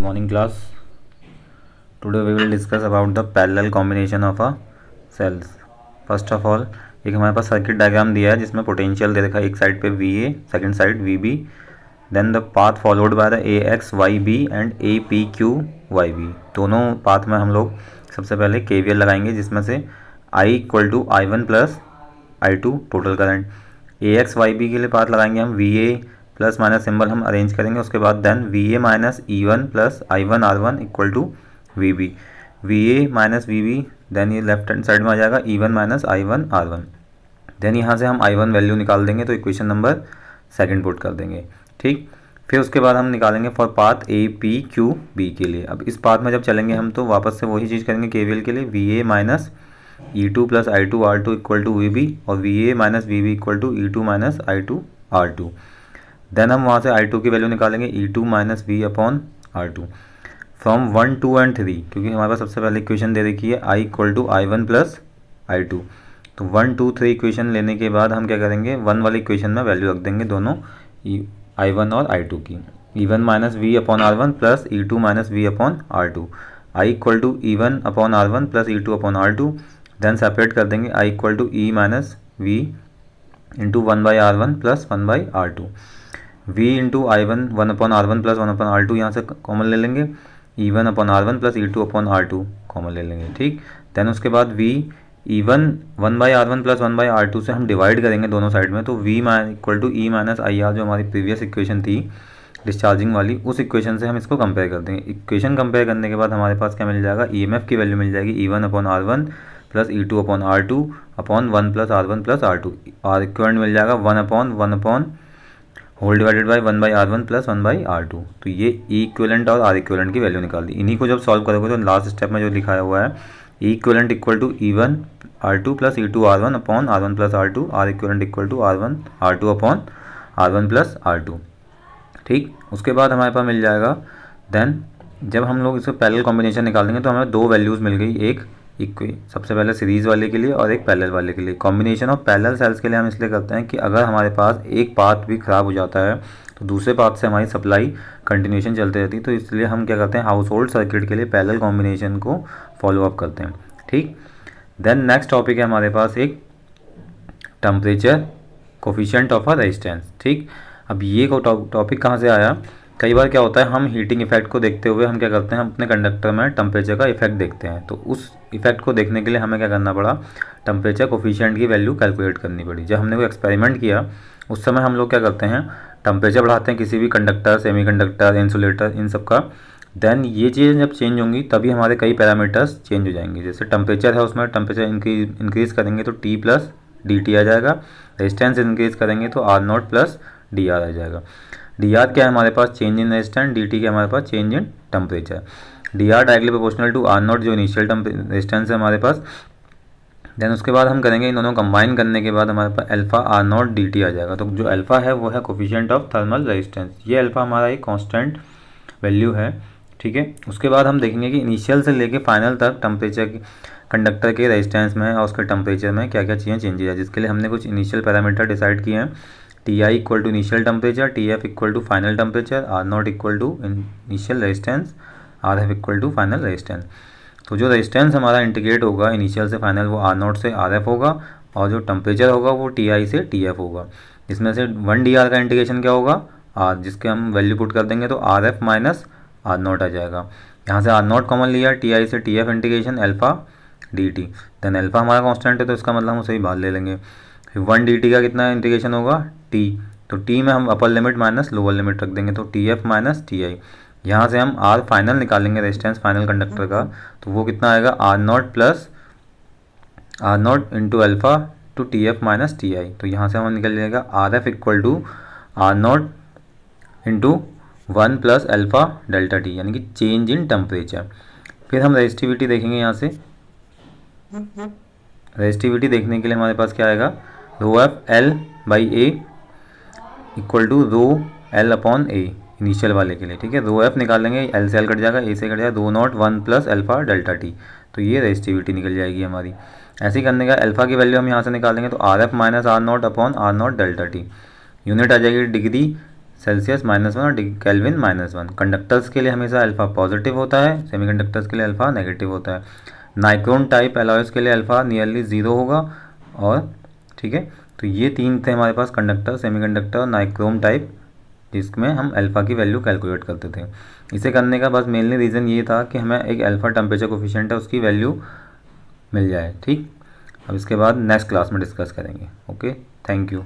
Morning class. Today we will discuss about the parallel combination of a cells. First of all, एक हमारे पास circuit diagram दिया है जिसमें potential दे रखा है, एक साइड पे VA, second side VB, then the path followed by the AX YB and APQ YB. दोनों पाथ में हम लोग सबसे पहले KVL लगाएंगे, जिसमें से I equal to I1 plus I2 total current. AX YB के लिए पाथ लगाएंगे हम VA प्लस माइनस सिंबल हम अरेंज करेंगे. उसके बाद then VA minus E1 plus I1 R1 equal to VB. VA minus VB, then ये लेफ्ट हैंड साइड में आ जाएगा E1 minus I1 R1. Then यहाँ से हम I1 वैल्यू निकाल देंगे, तो इक्वेशन नंबर सेकंड पुट कर देंगे. ठीक, फिर उसके बाद हम निकालेंगे फॉर पाथ APQB के लिए. अब इस पाथ में जब चलेंगे हम तो वापस से वही चीज़ करेंगे KVL के लिए. VA minus E2 plus I2 R2 equal to VB और VA minus VB equal to E2 minus I2 R2. Then हम वहाँ से I2 की वैल्यू निकालेंगे E2 minus V upon R2 from 1 2 and 3, क्योंकि हमारे पास सबसे पहले इक्वेशन दे रखी है I equal to I1 plus I2. तो 1 2 3 इक्वेशन लेने के बाद हम क्या करेंगे, 1 वाली इक्वेशन में वैल्यू रख देंगे दोनों I1 और I2 की. E1 minus V upon R1 plus E2 minus V upon R2. I equal to E1 upon R1 plus E2 upon R2. Then separate कर देंगे I equal to E minus V into 1 by R1 plus 1 by R2. V into I1 1 upon R1 plus 1 upon R2 यहाँ से common ले लेंगे. E1 upon R1 plus E2 upon R2 common ले लेंगे. ठीक, then उसके बाद V E1 1 by R1 plus 1 by R2 से हम डिवाइड करेंगे दोनों साइड में. तो V equal to E minus IR जो हमारी प्रीवियस इक्वेशन थी डिस्चार्जिंग वाली, उस इक्वेशन से हम इसको कंपेयर कर देंगे. इक्वेशन कंपेयर करने के बाद हमारे पास क्या मिल जाएगा, EMF की वैल्यू मिल जाएगी E1 upon R1 plus E2 upon R2 upon 1 plus R1 plus R2. और इक्वेलेंट मिल जाएगा 1 upon whole divided by 1 by R1 plus 1 by R2. तो ये E इक्वेलेंट और R इक्वेलेंट की वैल्यू निकाल दी. इन्हीं को जब सॉल्व करोगे तो लास्ट स्टेप में जो लिखाया हुआ है E equivalent equal to E1 R2 plus E2 R1 upon R1 plus R2, R equivalent equal to R1 R2 upon R1 plus R2. ठीक, उसके बाद हमारे पास मिल जाएगा. देन जब हम लोग इसको पैरेलल कॉम्बिनेशन निकाल देंगे तो हमें दो वैल्यूज़ मिल गई, एक सबसे पहले सीरीज़ वाले के लिए और एक पैरेलल वाले के लिए. कॉम्बिनेशन ऑफ पैरेलल सेल्स के लिए हम इसलिए करते हैं कि अगर हमारे पास एक पाथ भी ख़राब हो जाता है तो दूसरे पाथ से हमारी सप्लाई कंटिन्यूशन चलती रहती है. तो इसलिए हम क्या करते हैं, हाउस होल्ड सर्किट के लिए पैरेलल कॉम्बिनेशन को फॉलो अप करते हैं. ठीक, देन नेक्स्ट टॉपिक है हमारे पास एक temperature coefficient of a resistance. ठीक, अब ये टॉपिक कहाँ से आया, कई बार क्या होता है हम हीटिंग इफेक्ट को देखते हुए हम क्या करते हैं, हम अपने कंडक्टर में टेम्परेचर का इफेक्ट देखते हैं. तो उस इफेक्ट को देखने के लिए हमें क्या करना पड़ा, टेम्परेचर कोफिशिएंट की वैल्यू कैलकुलेट करनी पड़ी. जब हमने कोई एक्सपेरिमेंट किया उस समय हम लोग क्या करते हैं, टेम्परेचर बढ़ाते हैं किसी भी कंडक्टर, सेमीकंडक्टर, इंसुलेटर, इन सब का. देन ये चीज़ें जब चेंज होंगी तभी हमारे कई पैरामीटर्स चेंज हो जाएंगे. जैसे टेम्परेचर है, उसमें टेम्परेचर इंक्रीज़ करेंगे तो T प्लस dt आ जाएगा. रेजिस्टेंस इंक्रीज़ करेंगे तो R0 प्लस DR आ जाएगा. DR क्या है हमारे पास, चेंज इन रेजिस्टेंस. DT क्या है हमारे पास, change in temperature. DR directly proportional to R0 जो इनिशियल रेजिस्टेंस है हमारे पास. देन उसके बाद हम करेंगे इन दोनों कंबाइन करने के बाद हमारे पास अल्फा R0 DT आ जाएगा. तो जो अल्फा है वो है कोफिशिएंट ऑफ थर्मल रेजिस्टेंस. ये अल्फा हमारा एक कांस्टेंट वैल्यू है. ठीक है, उसके बाद हम देखेंगे कि इनिशियल से लेके फाइनल तक टेम्परेचर कंडक्टर के रेजिस्टेंस में और उसके टेम्परेचर में क्या क्या चीज़ें चेंजेज है, जिसके लिए हमने कुछ इनिशियल पैरामीटर डिसाइड किए हैं. Ti equal to initial temperature, Tf equal to final temperature, R0 equal to initial resistance, Rf equal to final resistance. तो जो रेजिस्टेंस हमारा इंटीग्रेट होगा इनिशियल से फाइनल वो R0 से Rf होगा और जो टेम्परेचर होगा वो Ti से Tf होगा. इसमें से 1 dr का इंटीग्रेशन क्या होगा, R, जिसके हम वैल्यू पुट कर देंगे तो Rf माइनस R0 आ जाएगा. यहाँ से R0 कॉमन लिया, Ti से Tf integration alpha dt. Then alpha हमारा कांस्टेंट है तो इसका मतलब हम सही बाहर ले लेंगे. फिर 1 dt का कितना इंटीग्रेशन होगा, T. तो T में हम upper limit minus lower limit रख देंगे तो Tf माइनस Ti. यहाँ से हम R फाइनल निकालेंगे, रेजिस्टेंस फाइनल कंडक्टर का. तो वो कितना आएगा, R0 plus R0 into alpha to Tf minus Ti. तो यहाँ से हमें निकल जाएगा Rf equal to R0 into 1 plus alpha delta T, यानी कि चेंज इन टेम्परेचर. फिर हम रेजिस्टिविटी देखेंगे. यहाँ से रेजिस्टिविटी देखने के लिए हमारे पास क्या आएगा, rho F L by A equal to rho L upon A initial वाले के लिए. ठीक है, रो एफ निकालेंगे, एल से एल कट जाएगा, ए से कट जाएगा, rho not 1 plus alpha delta T. तो ये रेजिस्टिविटी निकल जाएगी हमारी. ऐसे ही करने का अल्फा की वैल्यू हम यहाँ से निकालेंगे तो R F minus R0 upon R0 delta T. Unit आ जाएगी डिग्री सेल्सियस -1 और केल्विन -1। कंडक्टर्स के लिए हमेशा अल्फ़ा पॉजिटिव होता है, सेमीकंडक्टर्स के लिए अल्फ़ा नेगेटिव होता है। नाइक्रोम टाइप एलॉयज़ के लिए अल्फ़ा नियरली 0 होगा। और ठीक है, तो ये 3 थे हमारे पास, कंडक्टर, सेमीकंडक्टर, नाइक्रोम टाइप, जिसमें हम अल्फ़ा की वैल्यू कैलकुलेट करते थे। इसे करने का बस मेनली रीज़न ये था कि हमें एक अल्फ़ा टेम्परेचर कोफिशिएंट है उसकी वैल्यू मिल जाए। ठीक, अब इसके बाद नेक्स्ट क्लास में डिस्कस करेंगे। Okay, thank you.